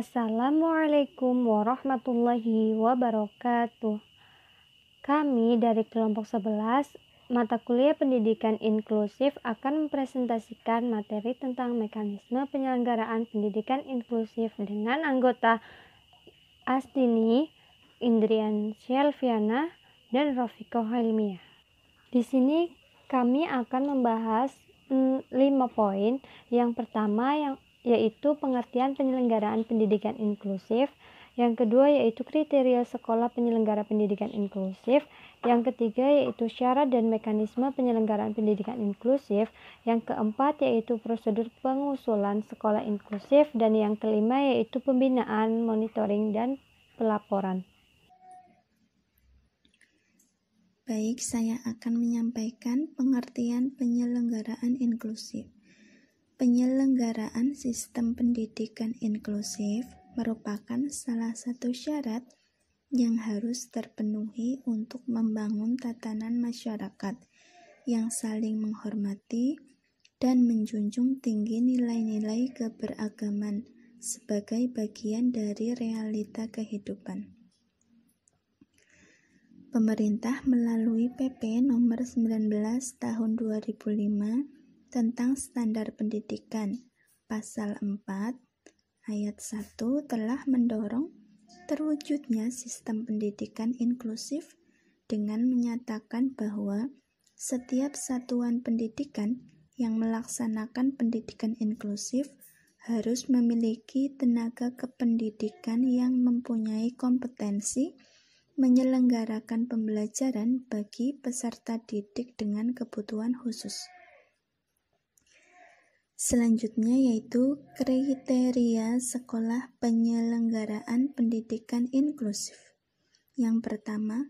Assalamualaikum warahmatullahi wabarakatuh. Kami dari kelompok 11 mata kuliah pendidikan inklusif akan mempresentasikan materi tentang mekanisme penyelenggaraan pendidikan inklusif dengan anggota Astini, Indrian Shelviana, dan Rofiko Hilmiah. Di sini kami akan membahas 5 poin. Yang pertama yaitu pengertian penyelenggaraan pendidikan inklusif. Yang kedua yaitu kriteria sekolah penyelenggara pendidikan inklusif. Yang ketiga yaitu syarat dan mekanisme penyelenggaraan pendidikan inklusif. Yang keempat yaitu prosedur pengusulan sekolah inklusif. Dan yang kelima yaitu pembinaan, monitoring, dan pelaporan. Baik, saya akan menyampaikan pengertian penyelenggaraan inklusif. Penyelenggaraan sistem pendidikan inklusif merupakan salah satu syarat yang harus terpenuhi untuk membangun tatanan masyarakat yang saling menghormati dan menjunjung tinggi nilai-nilai keberagaman sebagai bagian dari realita kehidupan. Pemerintah melalui PP nomor 19 tahun 2005 tentang standar pendidikan pasal 4 ayat 1 telah mendorong terwujudnya sistem pendidikan inklusif dengan menyatakan bahwa setiap satuan pendidikan yang melaksanakan pendidikan inklusif harus memiliki tenaga kependidikan yang mempunyai kompetensi menyelenggarakan pembelajaran bagi peserta didik dengan kebutuhan khusus. Selanjutnya yaitu kriteria sekolah penyelenggaraan pendidikan inklusif. Yang pertama,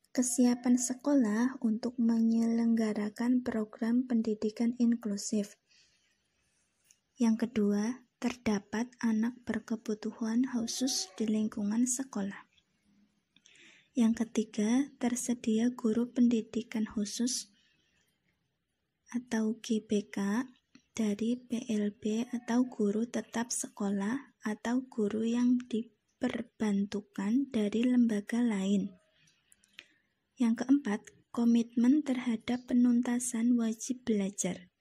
kesiapan sekolah untuk menyelenggarakan program pendidikan inklusif. Yang kedua, terdapat anak berkebutuhan khusus di lingkungan sekolah. Yang ketiga, tersedia guru pendidikan khusus atau GPK dari PLB atau guru tetap sekolah atau guru yang diperbantukan dari lembaga lain. Yang keempat, komitmen terhadap penuntasan wajib belajar.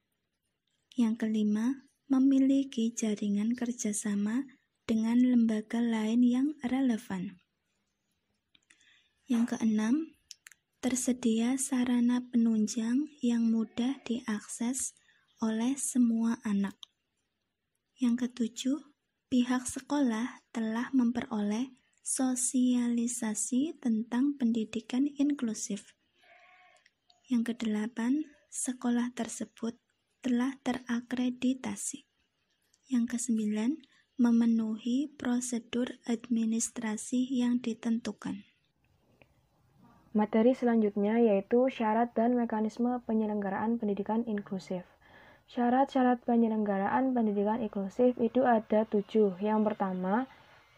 Yang kelima, memiliki jaringan kerjasama dengan lembaga lain yang relevan. Yang keenam, tersedia sarana penunjang yang mudah diakses oleh semua anak. Yang ketujuh, pihak sekolah telah memperoleh sosialisasi tentang pendidikan inklusif. Yang kedelapan, sekolah tersebut telah terakreditasi. Yang kesembilan, memenuhi prosedur administrasi yang ditentukan. Materi selanjutnya yaitu syarat dan mekanisme penyelenggaraan pendidikan inklusif. Syarat-syarat penyelenggaraan pendidikan inklusif itu ada 7. Yang pertama,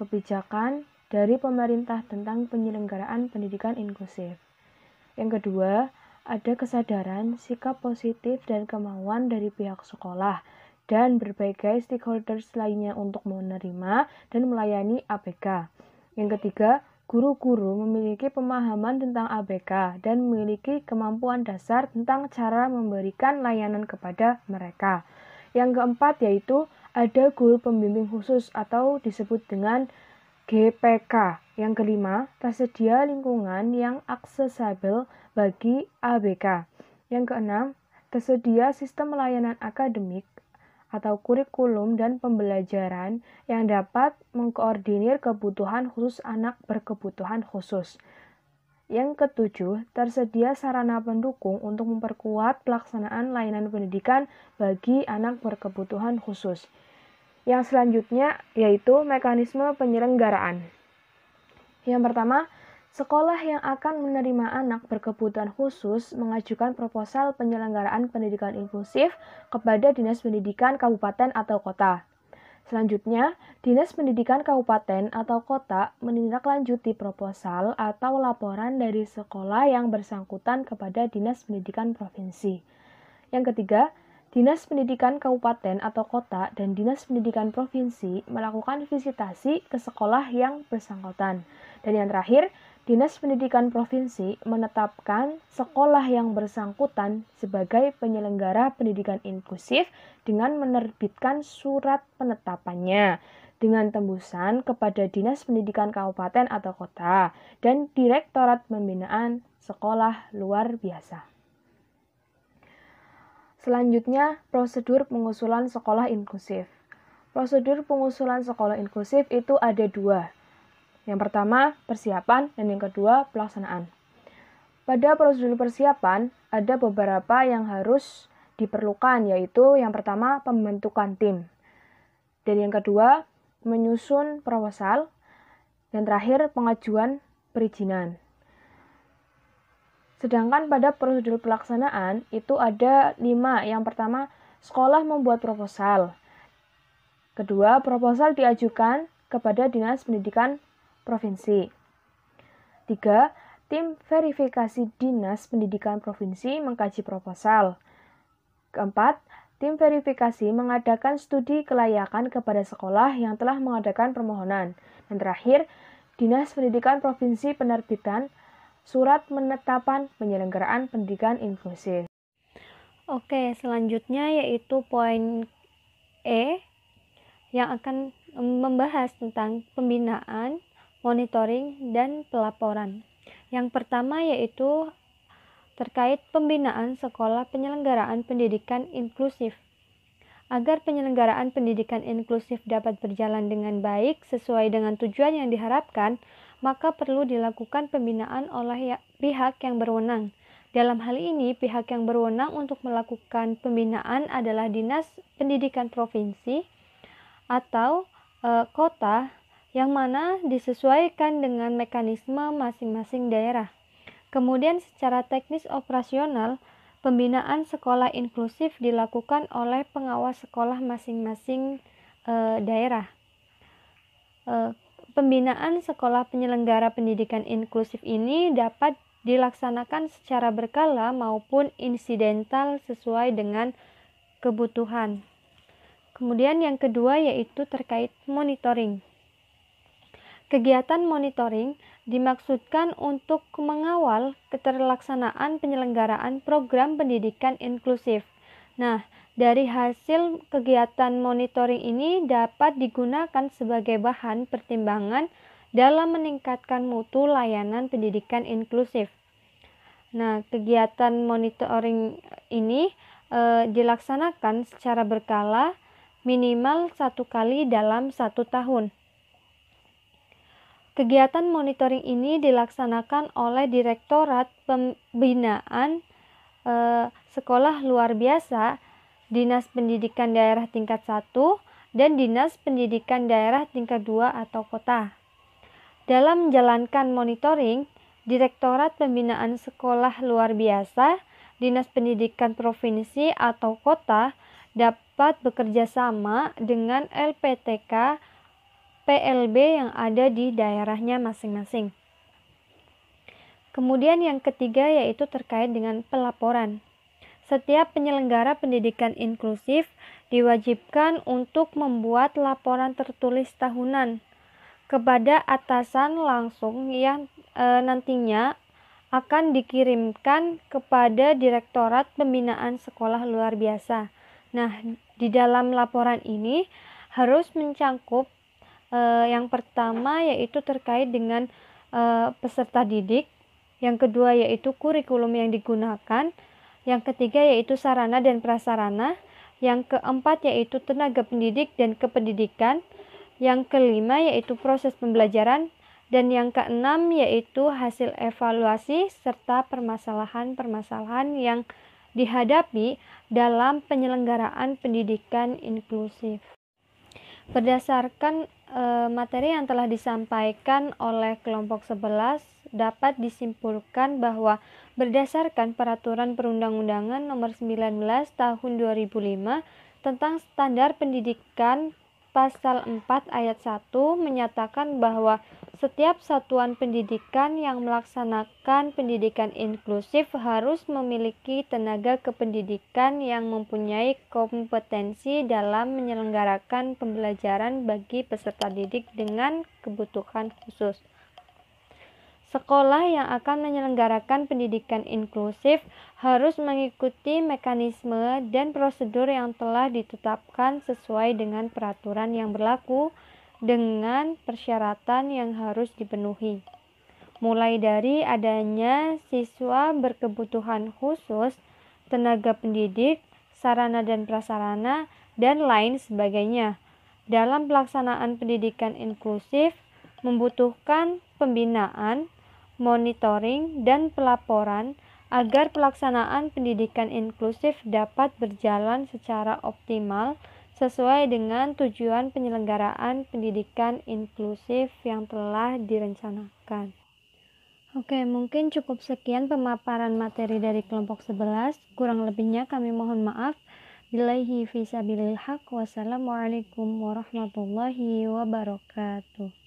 kebijakan dari pemerintah tentang penyelenggaraan pendidikan inklusif. Yang kedua, ada kesadaran, sikap positif, dan kemauan dari pihak sekolah dan berbagai stakeholders lainnya untuk menerima dan melayani ABK. Yang ketiga, guru-guru memiliki pemahaman tentang ABK dan memiliki kemampuan dasar tentang cara memberikan layanan kepada mereka. Yang keempat yaitu ada guru pembimbing khusus atau disebut dengan GPK. Yang kelima, tersedia lingkungan yang aksesibel bagi ABK. Yang keenam, tersedia sistem layanan akademik atau kurikulum dan pembelajaran yang dapat mengkoordinir kebutuhan khusus anak berkebutuhan khusus. Yang ketujuh, tersedia sarana pendukung untuk memperkuat pelaksanaan layanan pendidikan bagi anak berkebutuhan khusus. Yang selanjutnya yaitu mekanisme penyelenggaraan. Yang pertama, sekolah yang akan menerima anak berkebutuhan khusus mengajukan proposal penyelenggaraan pendidikan inklusif kepada Dinas Pendidikan Kabupaten atau Kota. Selanjutnya, Dinas Pendidikan Kabupaten atau Kota menindaklanjuti proposal atau laporan dari sekolah yang bersangkutan kepada Dinas Pendidikan Provinsi. Yang ketiga, Dinas Pendidikan Kabupaten atau Kota dan Dinas Pendidikan Provinsi melakukan visitasi ke sekolah yang bersangkutan. Dan yang terakhir, Dinas Pendidikan Provinsi menetapkan sekolah yang bersangkutan sebagai penyelenggara pendidikan inklusif dengan menerbitkan surat penetapannya dengan tembusan kepada Dinas Pendidikan Kabupaten atau Kota dan Direktorat Pembinaan Sekolah Luar Biasa. Selanjutnya, prosedur pengusulan sekolah inklusif. Prosedur pengusulan sekolah inklusif itu ada dua. Yang pertama, persiapan, dan yang kedua, pelaksanaan. Pada prosedur persiapan, ada beberapa yang harus diperlukan, yaitu yang pertama, pembentukan tim. Dan yang kedua, menyusun proposal. Dan terakhir, pengajuan perizinan. Sedangkan pada prosedur pelaksanaan itu ada 5. Yang pertama, sekolah membuat proposal. Kedua, proposal diajukan kepada Dinas Pendidikan Provinsi. 3. Tim verifikasi Dinas Pendidikan Provinsi mengkaji proposal. Keempat, tim verifikasi mengadakan studi kelayakan kepada sekolah yang telah mengadakan permohonan. Dan terakhir, Dinas Pendidikan Provinsi penerbitan surat penetapan penyelenggaraan pendidikan inklusif. Oke, selanjutnya yaitu poin E yang akan membahas tentang pembinaan, monitoring, dan pelaporan. Yang pertama yaitu terkait pembinaan sekolah penyelenggaraan pendidikan inklusif. Agar penyelenggaraan pendidikan inklusif dapat berjalan dengan baik sesuai dengan tujuan yang diharapkan, maka perlu dilakukan pembinaan oleh pihak yang berwenang. Dalam hal ini, pihak yang berwenang untuk melakukan pembinaan adalah Dinas Pendidikan Provinsi atau kota, yang mana disesuaikan dengan mekanisme masing-masing daerah. Kemudian secara teknis operasional, pembinaan sekolah inklusif dilakukan oleh pengawas sekolah masing-masing daerah. Pembinaan sekolah penyelenggara pendidikan inklusif ini dapat dilaksanakan secara berkala maupun insidental sesuai dengan kebutuhan. Kemudian yang kedua yaitu terkait monitoring. Kegiatan monitoring dimaksudkan untuk mengawal keterlaksanaan penyelenggaraan program pendidikan inklusif. Nah, dari hasil kegiatan monitoring ini dapat digunakan sebagai bahan pertimbangan dalam meningkatkan mutu layanan pendidikan inklusif. Nah, kegiatan monitoring ini dilaksanakan secara berkala minimal 1 kali dalam 1 tahun. Kegiatan monitoring ini dilaksanakan oleh Direktorat Pembinaan Sekolah Luar Biasa, Dinas Pendidikan Daerah tingkat 1, dan Dinas Pendidikan Daerah tingkat 2 atau kota. Dalam menjalankan monitoring, Direktorat Pembinaan Sekolah Luar Biasa, Dinas Pendidikan Provinsi atau kota dapat bekerja sama dengan LPTK PLB yang ada di daerahnya masing-masing. Kemudian yang ketiga yaitu terkait dengan pelaporan. Setiap penyelenggara pendidikan inklusif diwajibkan untuk membuat laporan tertulis tahunan kepada atasan langsung yang nantinya akan dikirimkan kepada Direktorat Pembinaan Sekolah Luar Biasa. Nah, di dalam laporan ini harus mencangkup yang pertama yaitu terkait dengan peserta didik, yang kedua yaitu kurikulum yang digunakan, yang ketiga yaitu sarana dan prasarana, yang keempat yaitu tenaga pendidik dan kependidikan, yang kelima yaitu proses pembelajaran, dan yang keenam yaitu hasil evaluasi serta permasalahan-permasalahan yang dihadapi dalam penyelenggaraan pendidikan inklusif. Berdasarkan materi yang telah disampaikan oleh kelompok 11, dapat disimpulkan bahwa berdasarkan Peraturan Perundang-undangan Nomor 19 Tahun 2005 tentang Standar Pendidikan pasal 4 ayat 1 menyatakan bahwa setiap satuan pendidikan yang melaksanakan pendidikan inklusif harus memiliki tenaga kependidikan yang mempunyai kompetensi dalam menyelenggarakan pembelajaran bagi peserta didik dengan kebutuhan khusus. Sekolah yang akan menyelenggarakan pendidikan inklusif harus mengikuti mekanisme dan prosedur yang telah ditetapkan sesuai dengan peraturan yang berlaku dengan persyaratan yang harus dipenuhi. Mulai dari adanya siswa berkebutuhan khusus, tenaga pendidik, sarana dan prasarana, dan lain sebagainya. Dalam pelaksanaan pendidikan inklusif membutuhkan pembinaan, monitoring, dan pelaporan agar pelaksanaan pendidikan inklusif dapat berjalan secara optimal sesuai dengan tujuan penyelenggaraan pendidikan inklusif yang telah direncanakan. Oke, mungkin cukup sekian pemaparan materi dari kelompok 11. Kurang lebihnya kami mohon maaf. Billahi fisabilil haq. Wassalamualaikum warahmatullahi wabarakatuh.